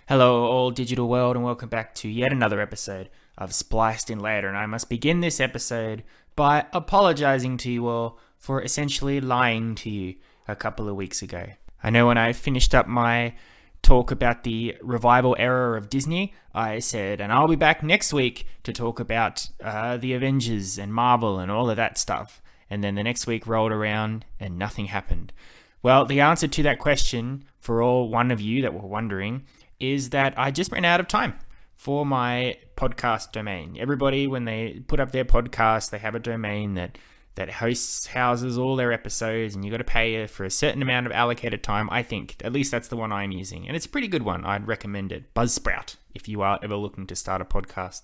Hello, all digital world, and welcome back to yet another episode of Spliced In Later. And I must begin this episode by apologizing to you all for essentially lying to you a couple of weeks ago. I know when I finished up my talk about the revival era of Disney, I said, and I'll be back next week to talk about the Avengers and Marvel and all of that stuff. And then the next week rolled around and nothing happened. Well, the answer to that question, for all one of you that were wondering, is that I just ran out of time for my podcast domain. Everybody, when they put up their podcast, they have a domain that houses all their episodes, and you got to pay for a certain amount of allocated time. I think, at least that's the one I'm using, and it's a pretty good one. I'd recommend it. Buzzsprout, if you are ever looking to start a podcast.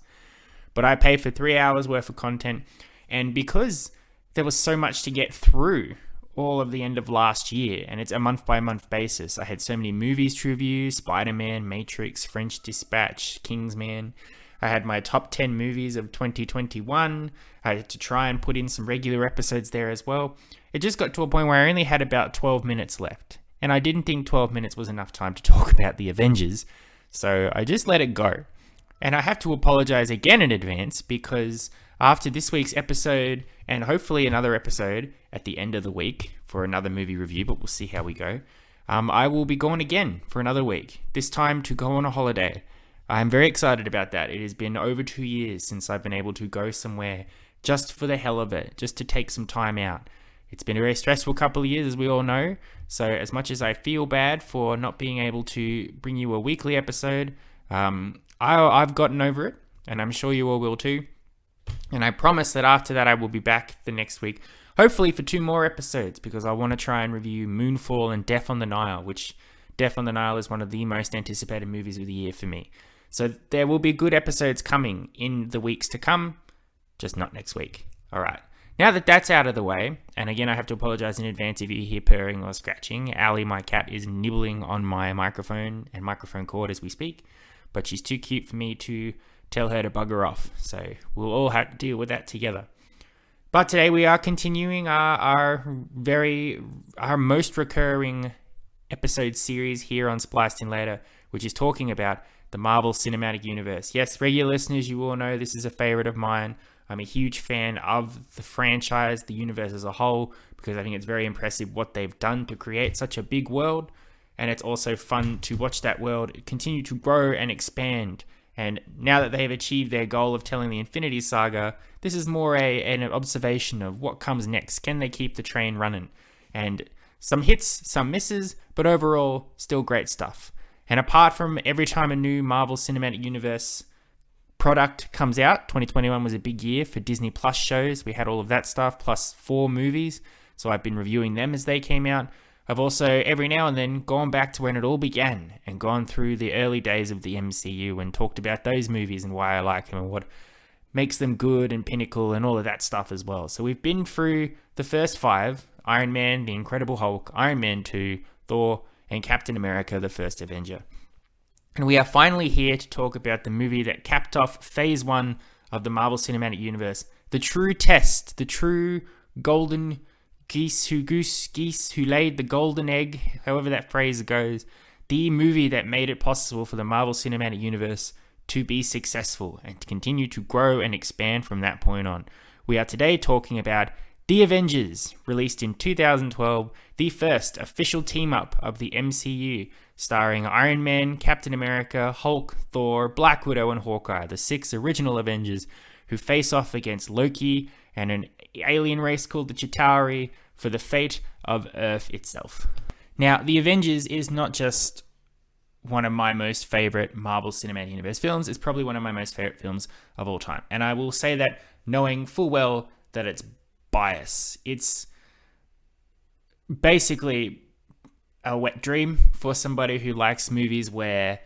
But I pay for 3 hours worth of content, and because there was so much to get through all of the end of last year, and it's a month-by-month basis. I had so many movies to review: Spider-Man, Matrix, French Dispatch, Kingsman. I had my top 10 movies of 2021. I had to try and put in some regular episodes there as well. It just got to a point where I only had about 12 minutes left, and I didn't think 12 minutes was enough time to talk about the Avengers, so I just let it go. And I have to apologize again in advance, because after this week's episode, and hopefully another episode at the end of the week for another movie review, but we'll see how we go, I will be gone again for another week, this time to go on a holiday. I'm very excited about that. It has been over 2 years since I've been able to go somewhere just for the hell of it, just to take some time out. It's been a very stressful couple of years, as we all know, so as much as I feel bad for not being able to bring you a weekly episode, I've gotten over it, and I'm sure you all will too. And I promise that after that I will be back the next week, hopefully for 2 more episodes, because I want to try and review Moonfall and Death on the Nile, which Death on the Nile is one of the most anticipated movies of the year for me. So there will be good episodes coming in the weeks to come, just not next week. Alright, now that that's out of the way, and again I have to apologize in advance if you hear purring or scratching. Allie, my cat, is nibbling on my microphone and microphone cord as we speak, but she's too cute for me to tell her to bugger off, so we'll all have to deal with that together. But today we are continuing our most recurring episode series here on Spliced In Later, which is talking about the Marvel Cinematic Universe. Yes, regular listeners, you all know this is a favorite of mine. I'm a huge fan of the franchise, the universe as a whole, because I think it's very impressive what they've done to create such a big world, and it's also fun to watch that world continue to grow and expand. And now that they've achieved their goal of telling the Infinity Saga, this is more an observation of what comes next. Can they keep the train running? And some hits, some misses, but overall, still great stuff. And apart from every time a new Marvel Cinematic Universe product comes out, 2021 was a big year for Disney Plus shows. We had all of that stuff, plus 4 movies. So I've been reviewing them as they came out. I've also, every now and then, gone back to when it all began and gone through the early days of the MCU and talked about those movies and why I like them and what makes them good and pinnacle and all of that stuff as well. So we've been through the first 5, Iron Man, The Incredible Hulk, Iron Man 2, Thor, and Captain America, the First Avenger. And we are finally here to talk about the movie that capped off Phase 1 of the Marvel Cinematic Universe, the true test, the true golden geese who laid the golden egg, however that phrase goes, the movie that made it possible for the Marvel Cinematic Universe to be successful and to continue to grow and expand from that point on. We are today talking about The Avengers, released in 2012, the first official team-up of the MCU, starring Iron Man, Captain America, Hulk, Thor, Black Widow, and Hawkeye, the 6 original Avengers who face off against Loki and an alien race called the Chitauri for the fate of Earth itself. Now, The Avengers is not just one of my most favorite Marvel Cinematic Universe films, it's probably one of my most favorite films of all time. And I will say that knowing full well that it's bias. It's basically a wet dream for somebody who likes movies where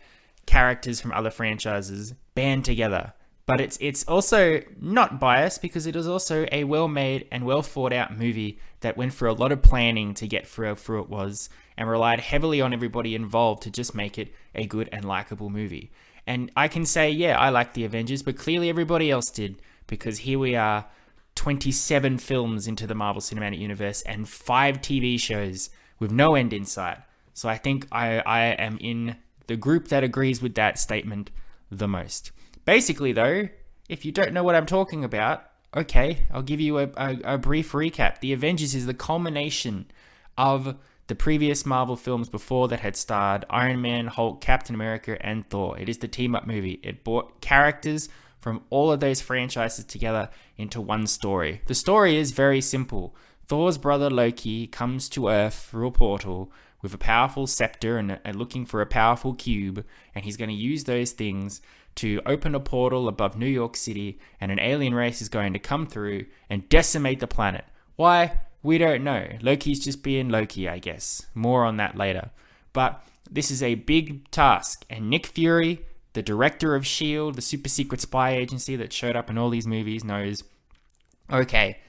characters from other franchises band together. But it's also not biased, because it is also a well-made and well-thought-out movie that went through a lot of planning to get through it was, and relied heavily on everybody involved to just make it a good and likable movie. And I can say, yeah, I like The Avengers, but clearly everybody else did, because here we are, 27 films into the Marvel Cinematic Universe and 5 TV shows with no end in sight. So I think I am in the group that agrees with that statement the most. Basically, though, if you don't know what I'm talking about, okay, I'll give you a brief recap. The Avengers is the culmination of the previous Marvel films before that had starred Iron Man, Hulk, Captain America, and Thor. It is the team-up movie. It brought characters from all of those franchises together into one story. The story is very simple. Thor's brother Loki comes to Earth through a portal with a powerful scepter and looking for a powerful cube, and he's going to use those things to open a portal above New York City, and an alien race is going to come through and decimate the planet. Why? We don't know. Loki's just being Loki, I guess. More on that later. But this is a big task, and Nick Fury, the director of S.H.I.E.L.D., the super secret spy agency that showed up in all these movies, knows, okay,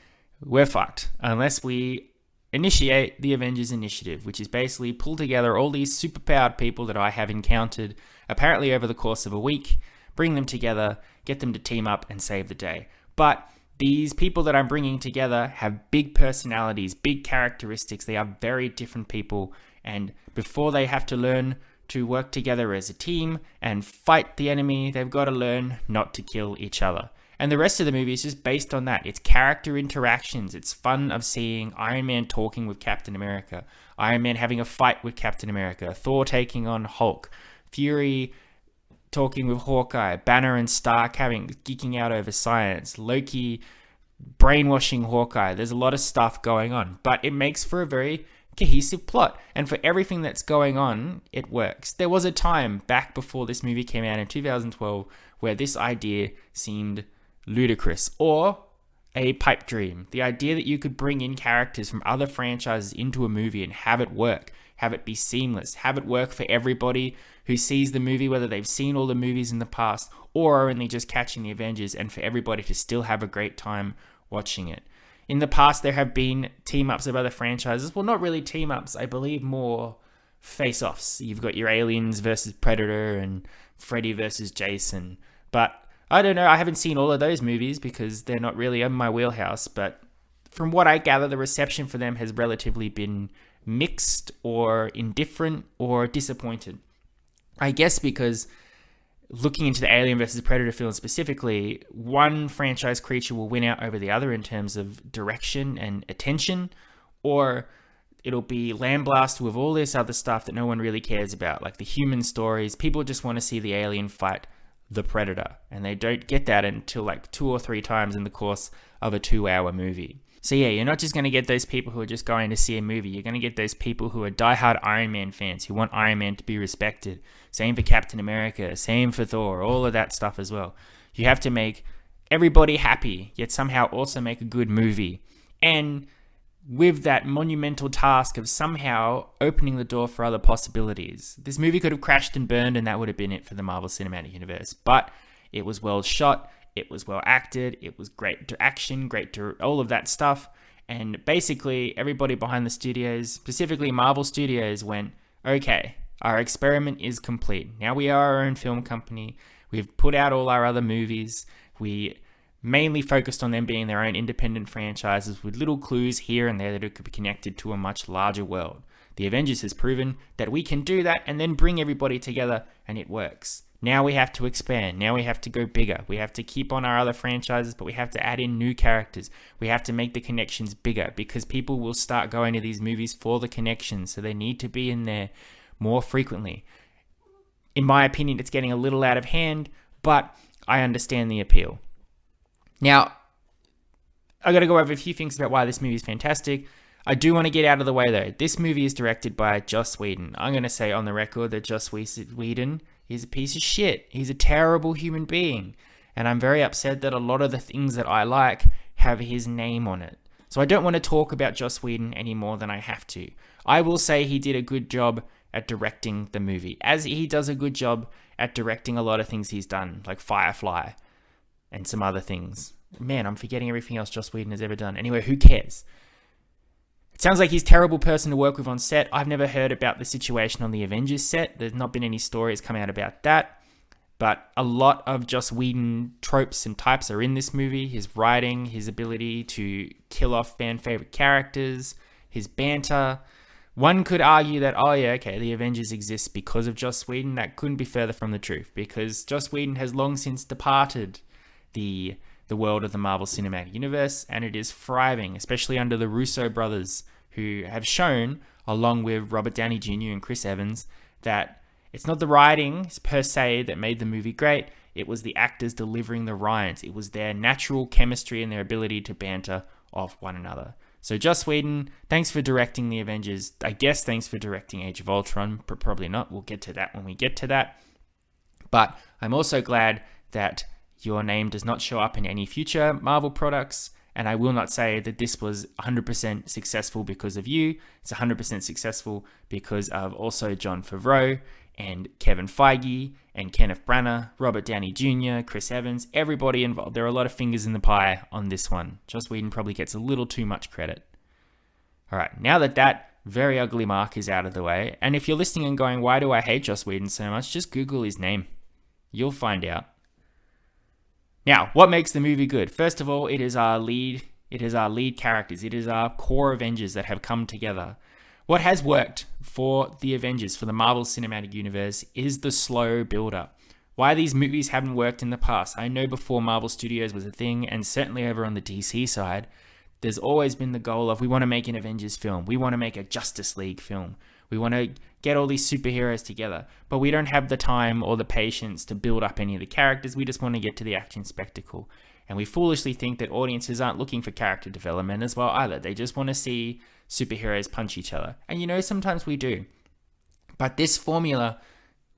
we're fucked unless we initiate the Avengers Initiative, which is basically pull together all these superpowered people that I have encountered apparently over the course of a week, bring them together, get them to team up and save the day. But these people that I'm bringing together have big personalities, big characteristics. They are very different people, and before they have to learn to work together as a team and fight the enemy, they've got to learn not to kill each other. And the rest of the movie is just based on that. It's character interactions. It's fun of seeing Iron Man talking with Captain America, Iron Man having a fight with Captain America, Thor taking on Hulk, Fury talking with Hawkeye, Banner and Stark geeking out over science, Loki brainwashing Hawkeye. There's a lot of stuff going on, but it makes for a very cohesive plot. And for everything that's going on, it works. There was a time back before this movie came out in 2012 where this idea seemed ludicrous or a pipe dream. The idea that you could bring in characters from other franchises into a movie and have it work, have it be seamless, have it work for everybody who sees the movie, whether they've seen all the movies in the past or are only just catching the Avengers, and for everybody to still have a great time watching it. In the past, there have been team-ups of other franchises. Well, not really team-ups, I believe more face-offs. You've got your Aliens versus Predator and Freddy versus Jason. But I don't know, I haven't seen all of those movies because they're not really in my wheelhouse. But from what I gather, the reception for them has relatively been mixed or indifferent or disappointed. I guess because looking into the Alien versus Predator film specifically, one franchise creature will win out over the other in terms of direction and attention, or it'll be lambasted with all this other stuff that no one really cares about, like the human stories. People just want to see the alien fight the Predator, and they don't get that until like 2 or 3 times in the course of a 2-hour movie. So yeah, you're not just going to get those people who are just going to see a movie. You're going to get those people who are diehard Iron Man fans, who want Iron Man to be respected. Same for Captain America, same for Thor, all of that stuff as well. You have to make everybody happy, yet somehow also make a good movie. And with that monumental task of somehow opening the door for other possibilities. This movie could have crashed and burned, and that would have been it for the Marvel Cinematic Universe. But it was well shot. It was well acted, it was great action, all of that stuff, and basically everybody behind the studios, specifically Marvel Studios, went, okay, our experiment is complete. Now we are our own film company, we've put out all our other movies, we mainly focused on them being their own independent franchises with little clues here and there that it could be connected to a much larger world. The Avengers has proven that we can do that and then bring everybody together, and it works. Now we have to expand. Now we have to go bigger. We have to keep on our other franchises, but we have to add in new characters. We have to make the connections bigger because people will start going to these movies for the connections, so they need to be in there more frequently. In my opinion, it's getting a little out of hand, but I understand the appeal. Now, I got to go over a few things about why this movie is fantastic. I do want to get out of the way though. This movie is directed by Joss Whedon. I'm going to say on the record that Joss Whedon is a piece of shit. He's a terrible human being. And I'm very upset that a lot of the things that I like have his name on it. So I don't want to talk about Joss Whedon any more than I have to. I will say he did a good job at directing the movie, as he does a good job at directing a lot of things he's done, like Firefly and some other things. Man, I'm forgetting everything else Joss Whedon has ever done. Anyway, who cares? It sounds like he's a terrible person to work with on set. I've never heard about the situation on the Avengers set. There's not been any stories come out about that. But a lot of Joss Whedon tropes and types are in this movie. His writing, his ability to kill off fan favorite characters, his banter, One could argue that, oh yeah, okay, the Avengers exist because of Joss Whedon. That couldn't be further from the truth, because Joss Whedon has long since departed the world of the Marvel Cinematic Universe, and it is thriving, especially under the Russo brothers, who have shown, along with Robert Downey Jr. and Chris Evans, that it's not the writing per se that made the movie great. It was the actors delivering the lines. It was their natural chemistry and their ability to banter off one another. So Joss Whedon, thanks for directing the Avengers. I guess thanks for directing Age of Ultron, but probably not. We'll get to that when we get to that. But I'm also glad that your name does not show up in any future Marvel products. And I will not say that this was 100% successful because of you. It's 100% successful because of also Jon Favreau and Kevin Feige and Kenneth Branagh, Robert Downey Jr., Chris Evans, everybody involved. There are a lot of fingers in the pie on this one. Joss Whedon probably gets a little too much credit. All right, now that very ugly mark is out of the way, and if you're listening and going, why do I hate Joss Whedon so much? Just Google his name. You'll find out. Now, what makes the movie good? First of all, it is our lead characters. It is our core Avengers that have come together. What has worked for the Avengers, for the Marvel Cinematic Universe, is the slow build-up. Why these movies haven't worked in the past. I know before Marvel Studios was a thing, and certainly over on the DC side, there's always been the goal of, we want to make an Avengers film. We want to make a Justice League film. We want to get all these superheroes together. But we don't have the time or the patience to build up any of the characters. We just want to get to the action spectacle. And we foolishly think that audiences aren't looking for character development as well either. They just want to see superheroes punch each other. And sometimes we do. But this formula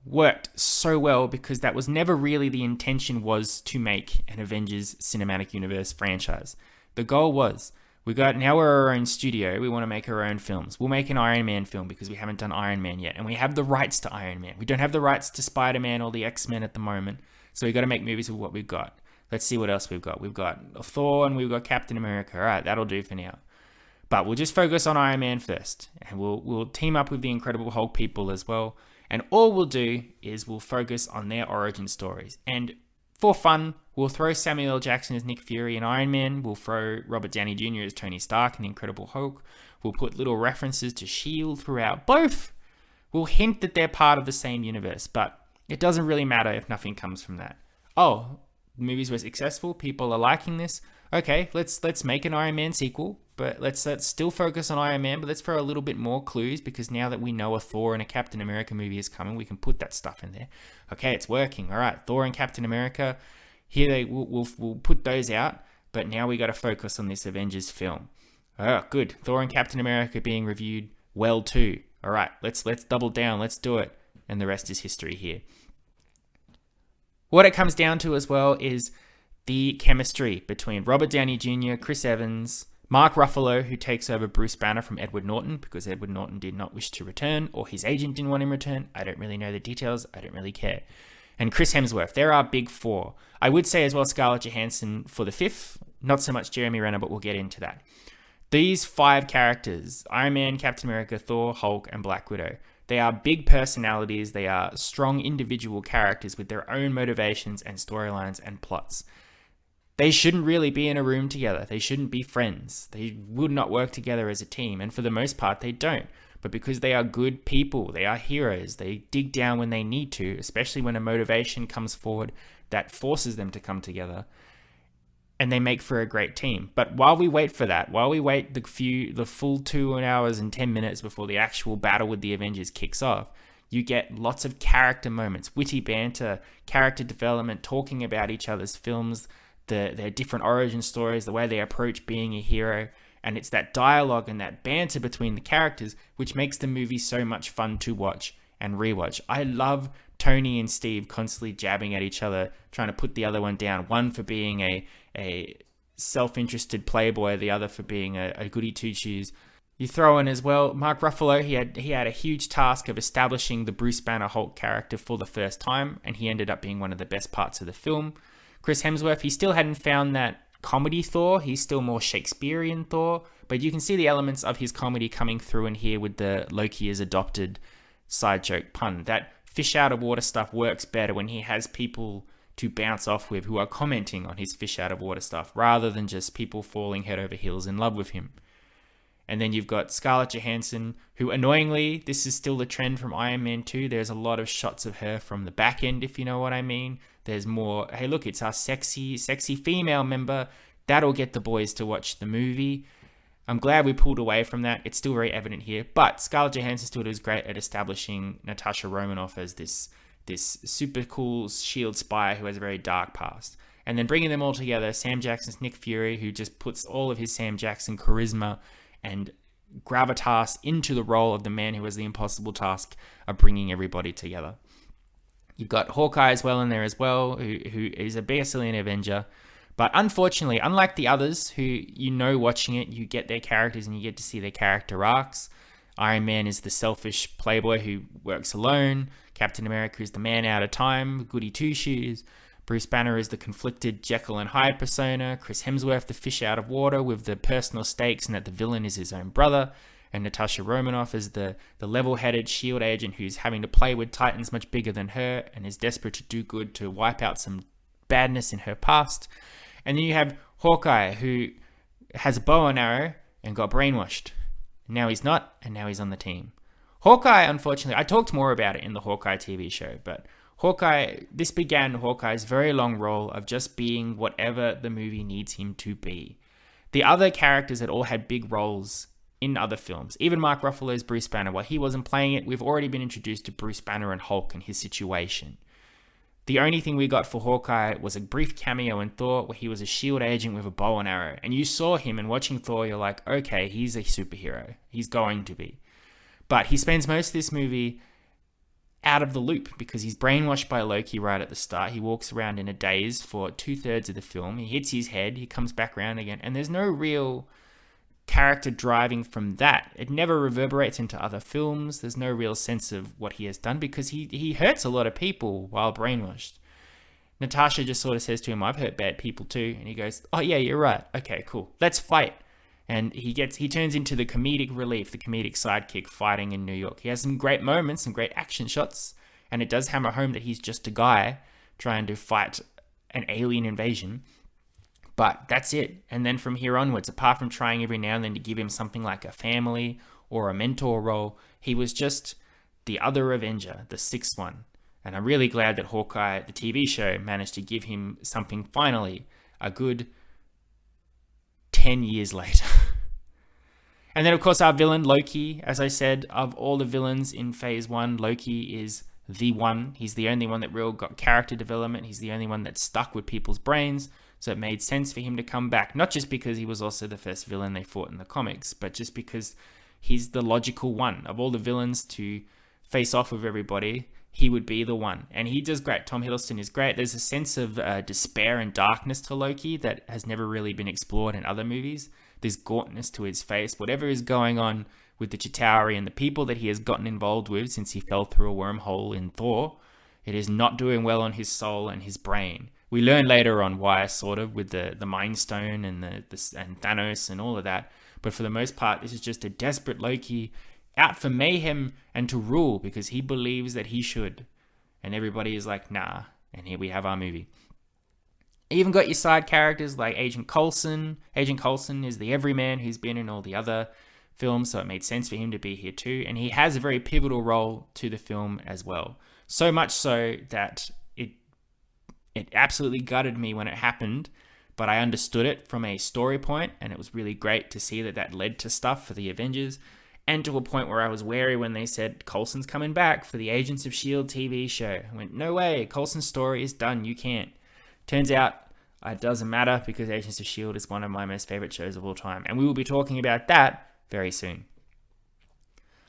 worked so well because that was never really the intention, was to make an Avengers Cinematic Universe franchise. The goal was, now we're our own studio, we want to make our own films. We'll make an Iron Man film because we haven't done Iron Man yet. And we have the rights to Iron Man. We don't have the rights to Spider-Man or the X-Men at the moment. So we've got to make movies with what we've got. Let's see what else we've got. We've got Thor and we've got Captain America. All right, that'll do for now. But we'll just focus on Iron Man first. And we'll team up with the Incredible Hulk people as well. And all we'll do is we'll focus on their origin stories. And for fun, we'll throw Samuel L. Jackson as Nick Fury in Iron Man. We'll throw Robert Downey Jr. as Tony Stark in the Incredible Hulk. We'll put little references to S.H.I.E.L.D. throughout. Both will hint that they're part of the same universe. But it doesn't really matter if nothing comes from that. Oh, the movies were successful. People are liking this. Okay, let's make an Iron Man sequel. But let's still focus on Iron Man, but let's throw a little bit more clues, because now that we know a Thor and a Captain America movie is coming, we can put that stuff in there. Okay, it's working. All right, Thor and Captain America, we'll put those out, but now we got to focus on this Avengers film. Oh, good. Thor and Captain America being reviewed well too. All right, let's double down. Let's do it. And the rest is history here. What it comes down to as well is the chemistry between Robert Downey Jr., Chris Evans, Mark Ruffalo, who takes over Bruce Banner from Edward Norton because Edward Norton did not wish to return, or his agent didn't want him to return. I don't really know the details. I don't really care. And Chris Hemsworth. There are big four. I would say as well Scarlett Johansson for the fifth. Not so much Jeremy Renner, but we'll get into that. These five characters, Iron Man, Captain America, Thor, Hulk, and Black Widow, they are big personalities. They are strong individual characters with their own motivations and storylines and plots. They shouldn't really be in a room together. They shouldn't be friends. They would not work together as a team. And for the most part, they don't. But because they are good people, they are heroes. They dig down when they need to, especially when a motivation comes forward that forces them to come together. And they make for a great team. But while we wait for that, while we wait the full 2 hours and 10 minutes before the actual battle with the Avengers kicks off, you get lots of character moments, witty banter, character development, talking about each other's films, their different origin stories, the way they approach being a hero. And it's that dialogue and that banter between the characters which makes the movie so much fun to watch and rewatch. I love Tony and Steve constantly jabbing at each other, trying to put the other one down. One for being a self-interested playboy, the other for being a goody two-shoes. You throw in as well, Mark Ruffalo, he had a huge task of establishing the Bruce Banner Hulk character for the first time, and he ended up being one of the best parts of the film. Chris Hemsworth, he still hadn't found that comedy Thor. He's still more Shakespearean Thor, but you can see the elements of his comedy coming through in here with the Loki is adopted side joke pun. That fish out of water stuff works better when he has people to bounce off with who are commenting on his fish out of water stuff rather than just people falling head over heels in love with him. And then you've got Scarlett Johansson, who annoyingly, this is still the trend from Iron Man 2. There's a lot of shots of her from the back end, if you know what I mean. There's more, hey, look, it's our sexy female member. That'll get the boys to watch the movie. I'm glad we pulled away from that. It's still very evident here. But Scarlett Johansson still does great at establishing Natasha Romanoff as this super cool S.H.I.E.L.D. spy who has a very dark past. And then bringing them all together, Sam Jackson's Nick Fury, who just puts all of his Sam Jackson charisma and gravitas into the role of the man who has the impossible task of bringing everybody together. You've got Hawkeye as well in there as well, who is a Brazilian Avenger. But unfortunately, unlike the others who, watching it, you get their characters and you get to see their character arcs. Iron Man is the selfish playboy who works alone. Captain America is the man out of time, goody two-shoes. Bruce Banner is the conflicted Jekyll and Hyde persona. Chris Hemsworth, the fish out of water with the personal stakes and that the villain is his own brother. And Natasha Romanoff is the level-headed S.H.I.E.L.D. agent who's having to play with titans much bigger than her and is desperate to do good to wipe out some badness in her past. And then you have Hawkeye, who has a bow and arrow and got brainwashed. Now he's not, and now he's on the team. Hawkeye, unfortunately, I talked more about it in the Hawkeye TV show, but this began Hawkeye's very long role of just being whatever the movie needs him to be. The other characters had all had big roles in other films. Even Mark Ruffalo's Bruce Banner, while he wasn't playing it, we've already been introduced to Bruce Banner and Hulk and his situation. The only thing we got for Hawkeye was a brief cameo in Thor where he was a S.H.I.E.L.D. agent with a bow and arrow. And you saw him, and watching Thor, you're like, okay, he's a superhero. He's going to be. But he spends most of this movie out of the loop because he's brainwashed by Loki right at the start. He walks around in a daze for 2/3 of the film. He hits his head. He comes back around again. And there's no real character driving from that. It never reverberates into other films. There's no real sense of what he has done because he hurts a lot of people while brainwashed. Natasha just sort of says to him, I've hurt bad people too. And he goes, oh yeah, you're right. Okay, cool. Let's fight. And he turns into the comedic relief, the comedic sidekick fighting in New York. He has some great moments, some great action shots. And it does hammer home that he's just a guy trying to fight an alien invasion. But that's it. And then from here onwards, apart from trying every now and then to give him something like a family or a mentor role, he was just the other Avenger, the sixth one. And I'm really glad that Hawkeye, the TV show, managed to give him something finally, a good 10 years later. And then, of course, our villain, Loki. As I said, of all the villains in Phase 1, Loki is the one. He's the only one that really got character development. He's the only one that stuck with people's brains. So it made sense for him to come back, not just because he was also the first villain they fought in the comics, but just because he's the logical one. Of all the villains to face off with everybody, he would be the one. And he does great. Tom Hiddleston is great. There's a sense of despair and darkness to Loki that has never really been explored in other movies. There's gauntness to his face. Whatever is going on with the Chitauri and the people that he has gotten involved with since he fell through a wormhole in Thor, it is not doing well on his soul and his brain. We learn later on why, sort of, with the Mind Stone and and Thanos and all of that. But for the most part, this is just a desperate Loki out for mayhem and to rule because he believes that he should. And everybody is like, nah. And here we have our movie. You even got your side characters like Agent Coulson. Agent Coulson is the everyman who's been in all the other films, so it made sense for him to be here too. And he has a very pivotal role to the film as well. So much so that it absolutely gutted me when it happened, but I understood it from a story point, and it was really great to see that led to stuff for the Avengers, and to a point where I was wary when they said, Coulson's coming back for the Agents of S.H.I.E.L.D. TV show. I went, no way, Coulson's story is done, you can't. Turns out, it doesn't matter because Agents of S.H.I.E.L.D. is one of my most favorite shows of all time, and we will be talking about that very soon.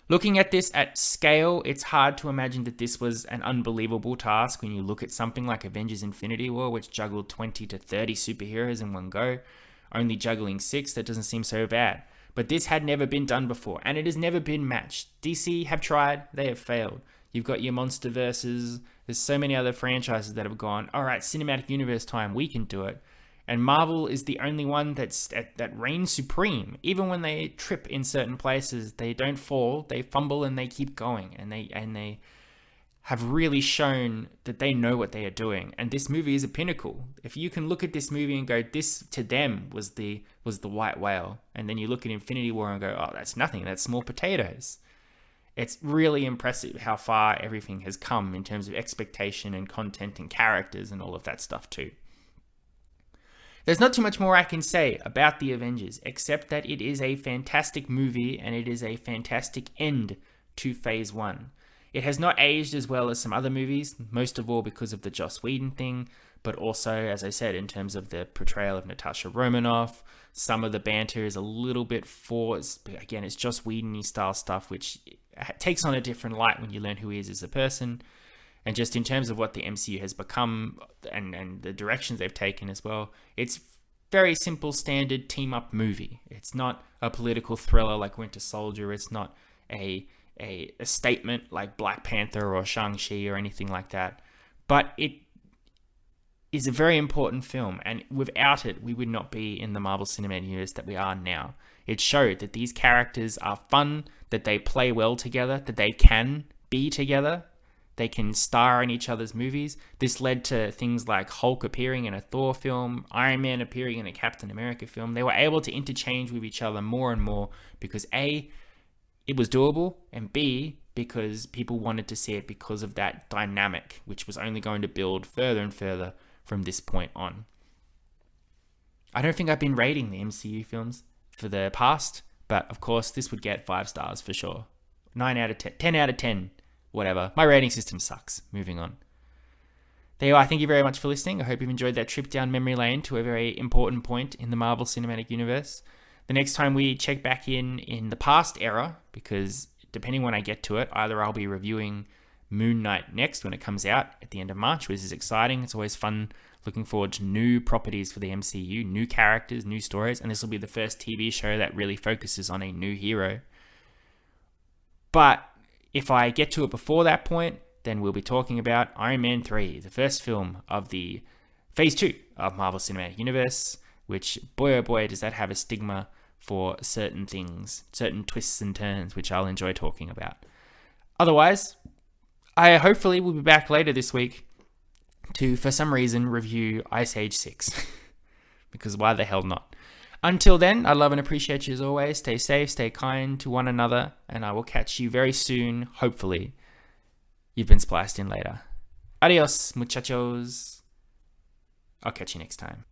Looking at this at scale, it's hard to imagine that this was an unbelievable task when you look at something like Avengers Infinity War, which juggled 20 to 30 superheroes in one go. Only juggling 6, that doesn't seem so bad. But this had never been done before, and it has never been matched. DC have tried, they have failed. You've got your MonsterVerses, there's so many other franchises that have gone, alright, cinematic universe time, we can do it. And Marvel is the only one that reigns supreme. Even when they trip in certain places, they don't fall, they fumble and they keep going. And they have really shown that they know what they are doing. And this movie is a pinnacle. If you can look at this movie and go, this to them was the white whale, and then you look at Infinity War and go, oh, that's nothing, that's small potatoes. It's really impressive how far everything has come in terms of expectation and content and characters and all of that stuff too. There's not too much more I can say about the Avengers, except that it is a fantastic movie and it is a fantastic end to Phase 1. It has not aged as well as some other movies, most of all because of the Joss Whedon thing, but also, as I said, in terms of the portrayal of Natasha Romanoff. Some of the banter is a little bit forced. Again, it's Joss Whedon-y style stuff, which takes on a different light when you learn who he is as a person. And just in terms of what the MCU has become and the directions they've taken as well, it's very simple, standard team-up movie. It's not a political thriller like Winter Soldier. It's not a statement like Black Panther or Shang-Chi or anything like that. But it is a very important film, and without it, we would not be in the Marvel Cinematic Universe that we are now. It showed that these characters are fun, that they play well together, that they can be together, they can star in each other's movies. This led to things like Hulk appearing in a Thor film, Iron Man appearing in a Captain America film. They were able to interchange with each other more and more because A, it was doable, and B, because people wanted to see it because of that dynamic, which was only going to build further and further from this point on. I don't think I've been rating the MCU films for the past, but of course this would get 5 stars for sure. 9 out of 10, 10 out of 10, whatever. My rating system sucks. Moving on. There you are. Thank you very much for listening. I hope you've enjoyed that trip down memory lane to a very important point in the Marvel Cinematic Universe. The next time we check back in the past era, because depending when I get to it, either I'll be reviewing Moon Knight next when it comes out at the end of March, which is exciting. It's always fun looking forward to new properties for the MCU, new characters, new stories, and this will be the first TV show that really focuses on a new hero. But if I get to it before that point, then we'll be talking about Iron Man 3, the first film of the Phase 2 of Marvel Cinematic Universe, which, boy oh boy, does that have a stigma for certain things, certain twists and turns, which I'll enjoy talking about. Otherwise, I hopefully will be back later this week to, for some reason, review Ice Age 6. Because why the hell not? Until then, I love and appreciate you as always. Stay safe, stay kind to one another, and I will catch you very soon, hopefully. You've been spliced in later. Adios, muchachos. I'll catch you next time.